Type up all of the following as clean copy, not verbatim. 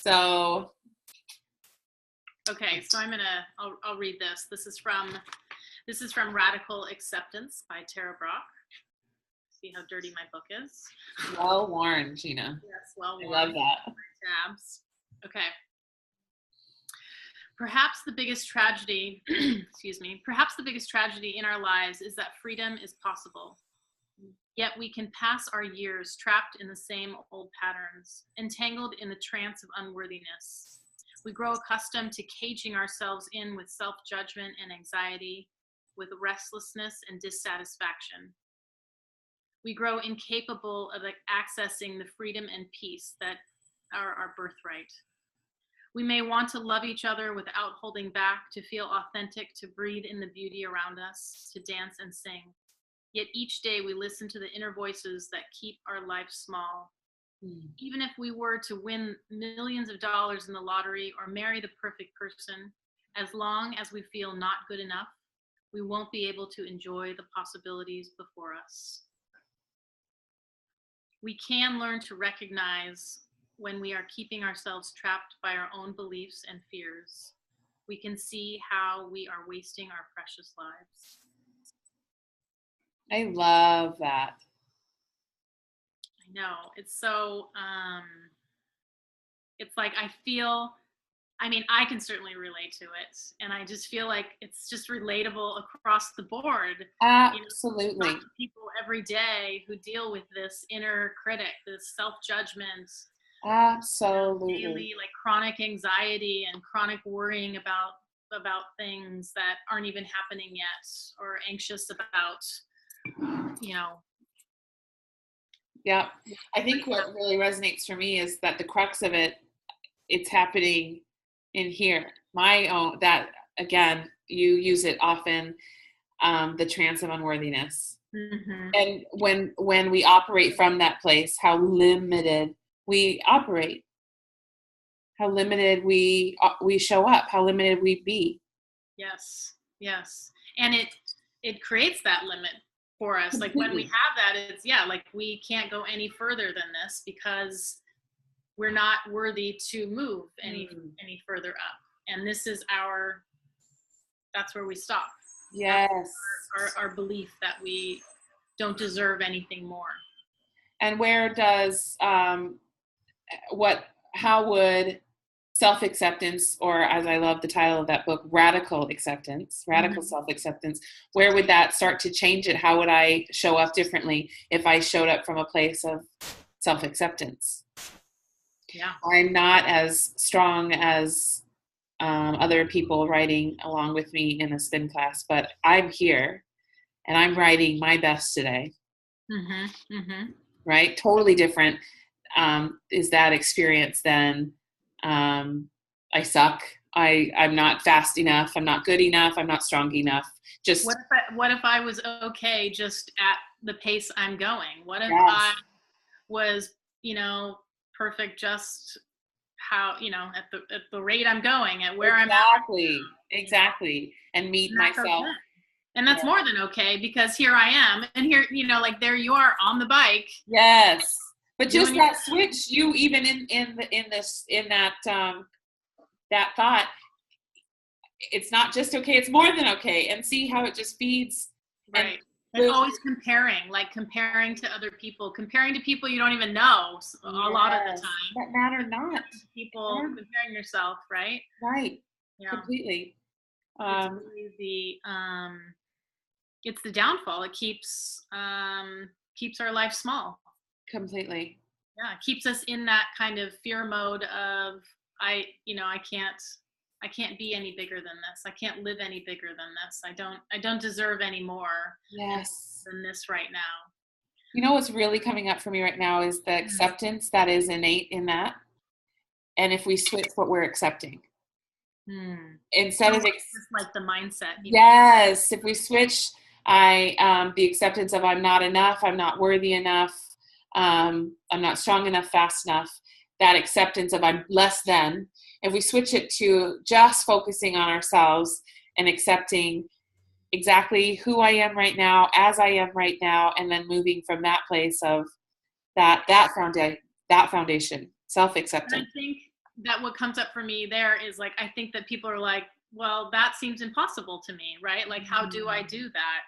So, okay, so I'll read this. This is from Radical Acceptance by Tara Brach. See how dirty my book is. well worn, Gina. Yes, well worn. I love that. Tabs. Okay. Perhaps the biggest tragedy, perhaps the biggest tragedy in our lives is that freedom is possible. Yet we can pass our years trapped in the same old patterns, entangled in the trance of unworthiness. We grow accustomed to caging ourselves in with self-judgment and anxiety, with restlessness and dissatisfaction. We grow incapable of accessing the freedom and peace that are our birthright. We may want to love each other without holding back, to feel authentic, to breathe in the beauty around us, to dance and sing. Yet each day we listen to the inner voices that keep our life small. Even if we were to win millions of dollars in the lottery or marry the perfect person, as long as we feel not good enough, we won't be able to enjoy the possibilities before us. We can learn to recognize when we are keeping ourselves trapped by our own beliefs and fears. We can see how we are wasting our precious lives. I love that. I know. It's so, it's like I can certainly relate to it. And I just feel like it's just relatable across the board. Absolutely. You know, talk to people every day who deal with this inner critic, this self-judgment. Absolutely. Daily, like chronic anxiety and chronic worrying about things that aren't even happening yet, or anxious about, Yeah. I think what really resonates for me is that the crux of it's happening in here. My own, that again, you use it often, the trance of unworthiness. Mm-hmm. And when we operate from that place, how limited we operate, how limited we show up, how limited we be. Yes. And it creates that limit for us. Like when we have that, it's like we can't go any further than this because we're not worthy to move any further up. And this is that's where we stop. Yes. Our belief that we don't deserve anything more. And where does, how would self-acceptance, or as I love the title of that book, radical self-acceptance, where would that start to change it? How would I show up differently if I showed up from a place of self-acceptance? Yeah. I'm not as strong as other people writing along with me in a spin class, but I'm here and I'm writing my best today. Mm-hmm. Mm-hmm. Right? Totally different is that experience than I suck. I'm not fast enough. I'm not good enough. I'm not strong enough. Just what if I was okay just at the pace I'm going? What if I was, perfect just how, at the rate I'm going, at where I'm at. Exactly. And meet myself. Okay. And that's more than okay, because here I am, and here, like there you are on the bike. Yes. But just that switch, you even in that thought, it's not just okay, it's more than okay. And see how it just feeds. Right. And always comparing to other people, comparing to people you don't even know a lot of the time. That matter not. People comparing yourself, right? Right. Yeah. Completely. It's really it's the downfall. It keeps our life small. Completely. Yeah, it keeps us in that kind of fear mode of I can't be any bigger than this. I can't live any bigger than this. I don't deserve any more than this right now. What's really coming up for me right now is the acceptance that is innate in that. And if we switch what we're accepting. Instead of just like the mindset. Yes, if we switch the acceptance of I'm not enough, I'm not worthy enough, I'm not strong enough, fast enough, that acceptance of I'm less than, if we switch it to just focusing on ourselves and accepting exactly who I am right now, as I am right now, and then moving from that place of that foundation, self-acceptance. And I think that what comes up for me there is like, I think that people are like, well, that seems impossible to me, right? Like, how do I do that?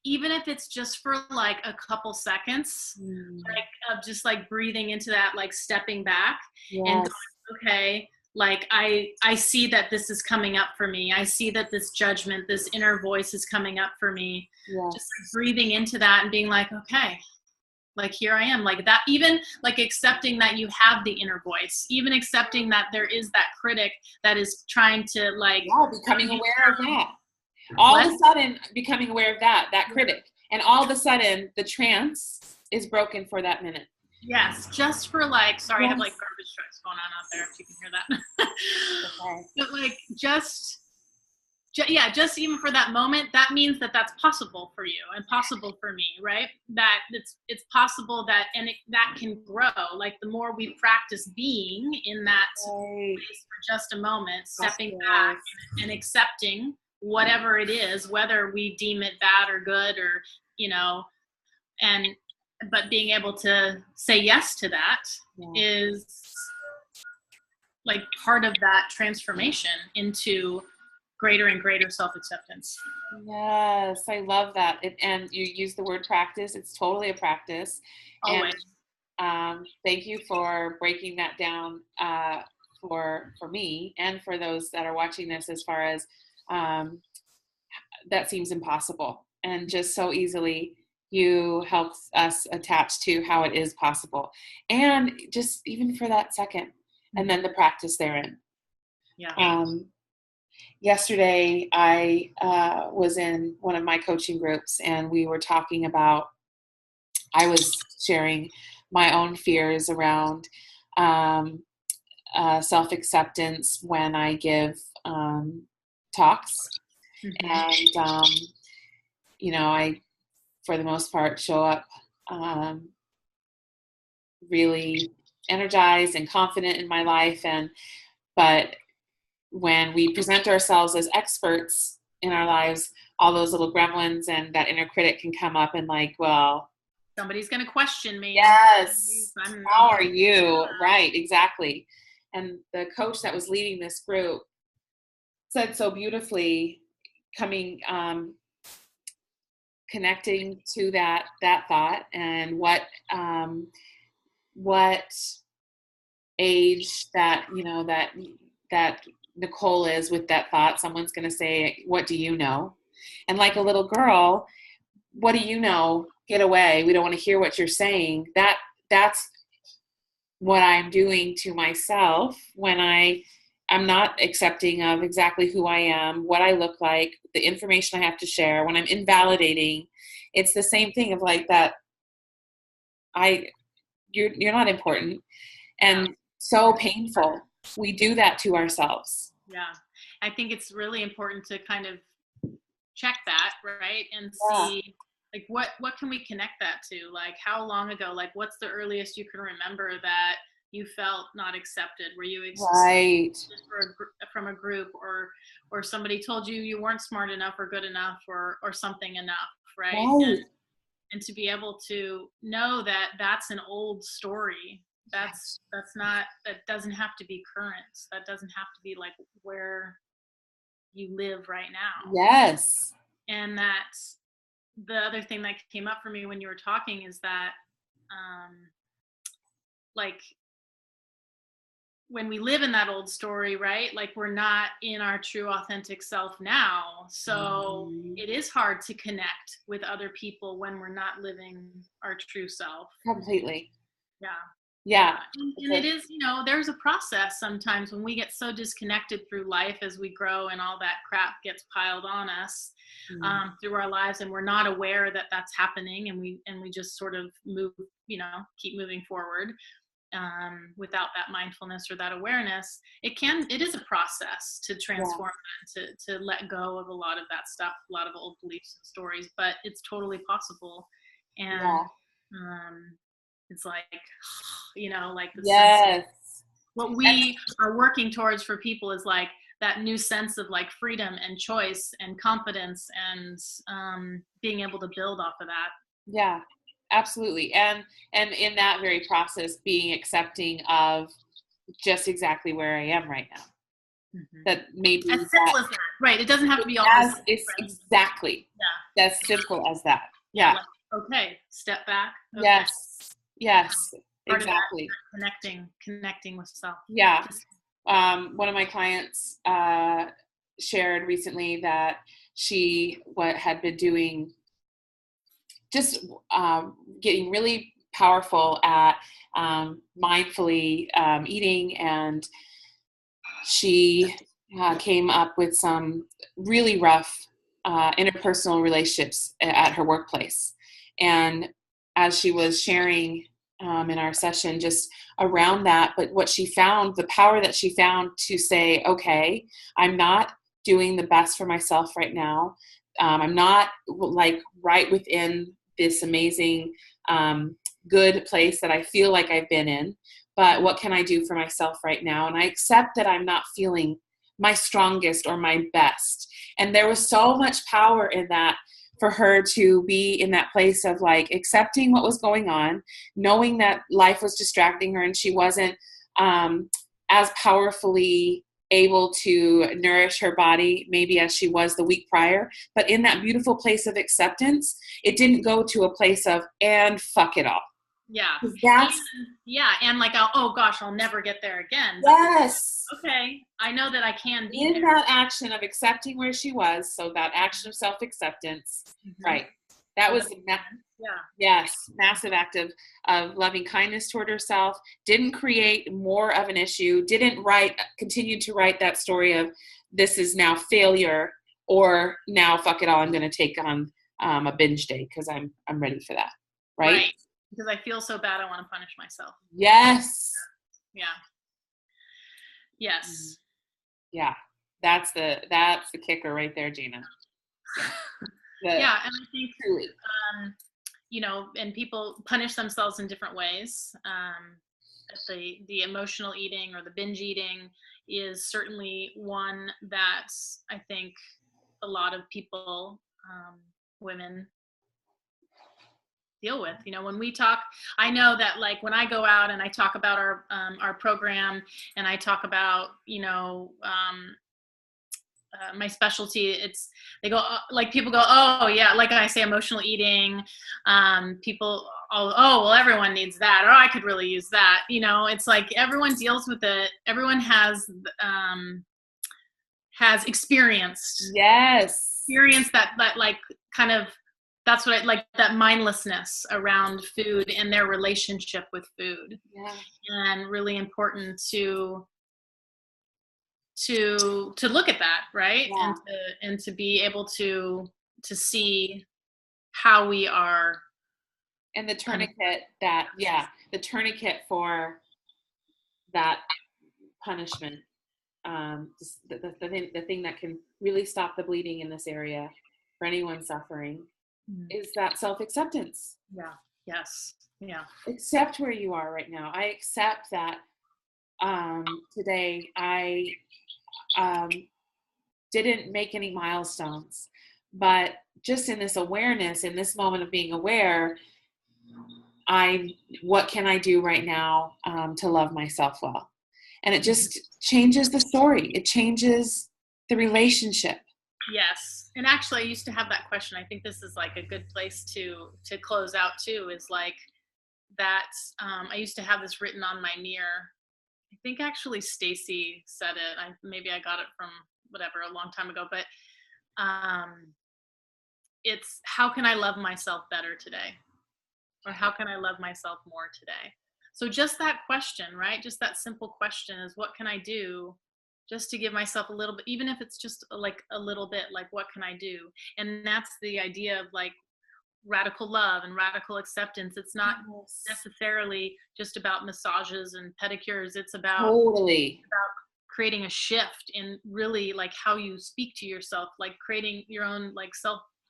Even if it's just for like a couple seconds, like of just like breathing into that, like stepping back and Yes. going, okay, like I see that this is coming up for me. I see that this judgment, this inner voice is coming up for me. Yes. Just like breathing into that and being like, okay, like here I am, like that, even like accepting that you have the inner voice, even accepting that there is that critic that is trying to like becoming aware of that. All of a sudden becoming aware of that critic. And all of a sudden the trance is broken for that minute. Yes, just for like, sorry, I have like garbage trucks going on out there if you can hear that. Okay. But like just even for that moment, that means that that's possible for you and possible for me, right? That it's possible that, and that can grow. Like the more we practice being in that place for just a moment, stepping back and accepting whatever it is, whether we deem it bad or good or, you know, but being able to say yes to that is like part of that transformation into greater and greater self-acceptance. Yes, I love that. And you use the word practice. It's totally a practice. Always. And thank you for breaking that down for me and for those that are watching this, as far as that seems impossible. And just so easily you help us attach to how it is possible. And just even for that second, and then the practice therein. Yeah. Yesterday, I was in one of my coaching groups, and we were talking about, I was sharing my own fears around self-acceptance when I give talks. And, you know, I, for the most part, show up really energized and confident in my life. But when we present ourselves as experts in our lives, all those little gremlins and that inner critic can come up and like, well, somebody's going to question me. Yes. How are you? Right. Exactly. And the coach that was leading this group said so beautifully, connecting to that thought, and what age that, you know, that Nicole is with that thought. Someone's going to say, what do you know? And like a little girl, what do you know? Get away. We don't want to hear what you're saying. That's what I'm doing to myself when I'm not accepting of exactly who I am, what I look like, the information I have to share, when I'm invalidating. It's the same thing of like that. You're not important. And so painful. We do that to ourselves. Yeah. I think it's really important to kind of check that, right? And see like what can we connect that to? Like how long ago, like what's the earliest you can remember that you felt not accepted? Were you right from a group, or somebody told you weren't smart enough or good enough or something enough, right? And to be able to know that that's an old story. That doesn't have to be current. That doesn't have to be like where you live right now. Yes. And that the other thing that came up for me when you were talking is that like when we live in that old story, right? Like we're not in our true authentic self now. So it is hard to connect with other people when we're not living our true self. Completely. Yeah. Yeah. And it is, you know, there's a process sometimes when we get so disconnected through life as we grow and all that crap gets piled on us through our lives, and we're not aware that that's happening, and we just sort of move, you know, keep moving forward without that mindfulness or that awareness. It is a process to transform that, to let go of a lot of that stuff, a lot of old beliefs and stories, but it's totally possible. And it's like, you know, like the sense of what we are working towards for people is like that new sense of like freedom and choice and confidence and being able to build off of that. Yeah, absolutely. And in that very process, being accepting of just exactly where I am right now. That maybe as simple as that, right? It doesn't have to be all as this, it's right? exactly as simple as that. Yeah. Like, okay, step back. Okay. Yes. Part of that, Exactly. connecting with self. Yeah. One of my clients shared recently that she had been doing just getting really powerful at mindfully eating, and she came up with some really rough interpersonal relationships at her workplace. And as she was sharing in our session just around that, but what she found, the power that she found to say, okay, I'm not doing the best for myself right now. I'm not like right within this amazing good place that I feel like I've been in, but what can I do for myself right now? And I accept that I'm not feeling my strongest or my best. And there was so much power in that for her to be in that place of like accepting what was going on, knowing that life was distracting her and she wasn't as powerfully able to nourish her body maybe as she was the week prior. But in that beautiful place of acceptance, it didn't go to a place of, and fuck it all. Yeah. That's, and like, oh gosh, I'll never get there again. Yes. Okay, I know that I can be in there. that action of accepting where she was, so that action of self-acceptance, right? That was yes, massive act of loving kindness toward herself. Didn't create more of an issue. Didn't continue to write that story of this is now failure, or now fuck it all, I'm going to take on a binge day because I'm ready for that, right? Because I feel so bad, I want to punish myself. Yes. Yeah. Yes. Yeah. That's the kicker right there, Gina. Yeah, and I think truly. And people punish themselves in different ways. The emotional eating or the binge eating is certainly one that I think a lot of people, women, deal with. When we talk, I know that like when I go out and I talk about our program and I talk about my specialty, they go like people go, oh yeah, like I say emotional eating, people, oh well, everyone needs that, or I could really use that. It's like everyone deals with it, everyone has experienced that like kind of, that's what I like, that mindlessness around food and their relationship with food. And really important to look at that, right? And to be able to see how we are. And the tourniquet the tourniquet for that punishment, the thing that can really stop the bleeding in this area for anyone suffering is that self-acceptance. Accept where you are right now. I accept that today I didn't make any milestones, but just in this awareness, in this moment of being aware, what can I do right now to love myself well? And it just changes the story. It changes the relationship. Yes. And actually, I used to have that question. I think this is like a good place to close out too, is like that. I used to have this written on my mirror. I think actually Stacy said it. Maybe I got it from whatever a long time ago, but it's, how can I love myself better today? Or how can I love myself more today? So just that question, right? Just that simple question is, what can I do just to give myself a little bit, even if it's just like a little bit, like what can I do? And that's the idea of like radical love and radical acceptance. It's not necessarily just about massages and pedicures. It's about creating a shift in really like how you speak to yourself, like creating your own like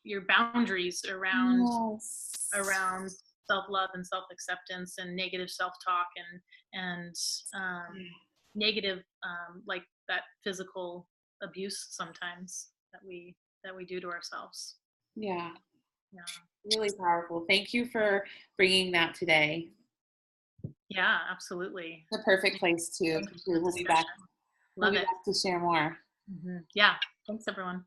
your boundaries around self-love and self-acceptance and negative self-talk and negative like that physical abuse sometimes that we do to ourselves. Yeah. Really powerful. Thank you for bringing that today. Yeah, absolutely. The perfect place to Thank you for conclude. the discussion. We'll Love be it. back to share more. Yeah. Thanks, everyone.